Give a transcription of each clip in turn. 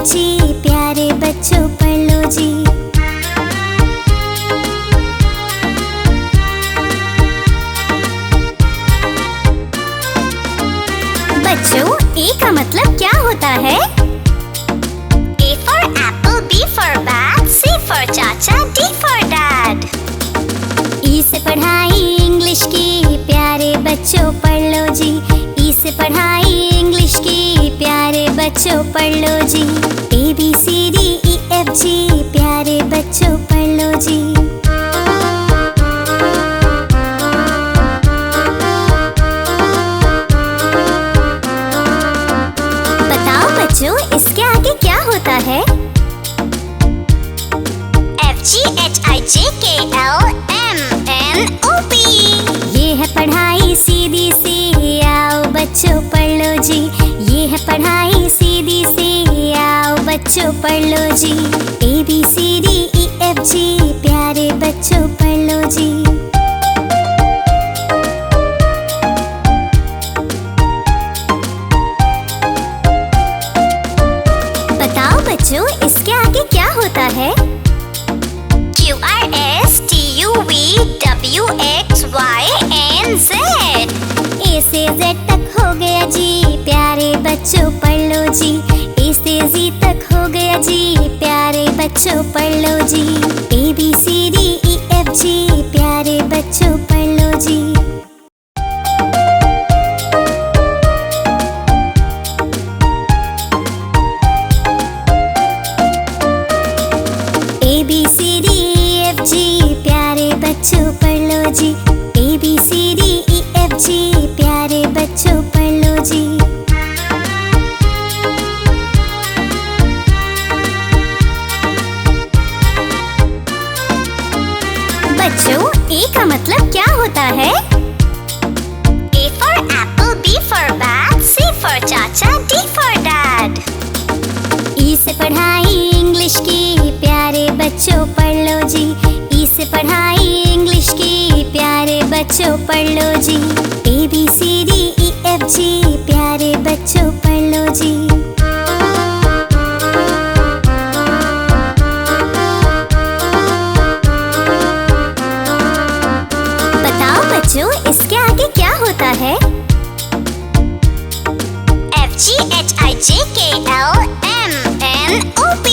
जी, प्यारे बच्चों पढ़ लो जी। बच्चों, ए का मतलब क्या होता है? A for apple, B for bag, C for चाचा, D for dad। ई से पढ़ाई इंग्लिश की, प्यारे बच्चों पढ़ लो जी। ई से पढ़ाई इंग्लिश की, प्यारे बच्चों पढ़ लो जी। A B C D E F G, प्यारे बच्चों पढ़ लो जी। बताओ बच्चों, इसके आगे क्या होता है? F G H I J K L M N O P, ये है पढ़ाई सीधी सी, आओ बच्चों पढ़ लो जी। ये है पढ़ाई सीधी सी, आओ बच्चों पढ़ लो जी। A B C D E F G, प्यारे बच्चों पढ़ लो जी। बताओ बच्चों, इसके आगे क्या होता है? Q R S T U V W X Y and Z, A से Z तक हो गया जी, प्यारे बच्चों पढ़ लो जी। A से Z तक हो गया जी, प्यारे बच्चों पढ़ लो जी। A B C D E F G, प्यारे बच्चों पढ़ लो जी। A B C D E F G, प्यारे बच्चों पढ़ लो जी। A B C D E F G, प्यारे बच्चों पढ़ लो जी। बच्चों, A का मतलब क्या होता है? A for apple, B for bag, C for चाचा, D for dad। ई से पढ़ाई इंग्लिश की, प्यारे बच्चों पढ़ लो जी। ई से पढ़ाई इंग्लिश की, प्यारे बच्चों पढ़ लो जी। A B C D E F G, प्यारे बच्चों पढ़ लो जी। बताओ बच्चों, इसके आगे क्या होता है? F G H I J K L M N O P,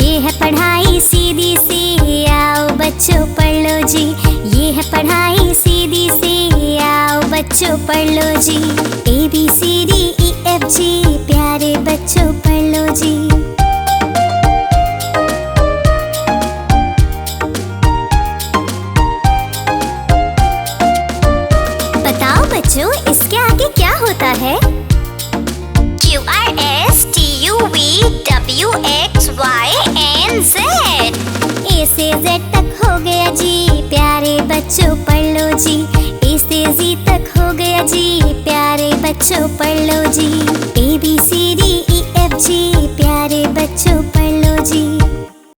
ये है पढ़ाई सीधी सी, आओ बच्चों पढ़ लो जी। ये है पढ़ाई सीधी सी, आओ बच्चों पढ़ लो जी। A B C D E F G, प्यारे बच्चों पढ़ लो जी। बताओ बच्चों, इसके आगे क्या होता है? Q R S T U V W X Y and Z, A से Z तक हो गया जी, प्यारे बच्चों पढ़ लो जी। A से Z तक हो गया जी, प्यारे बच्चों पढ़ लो जी।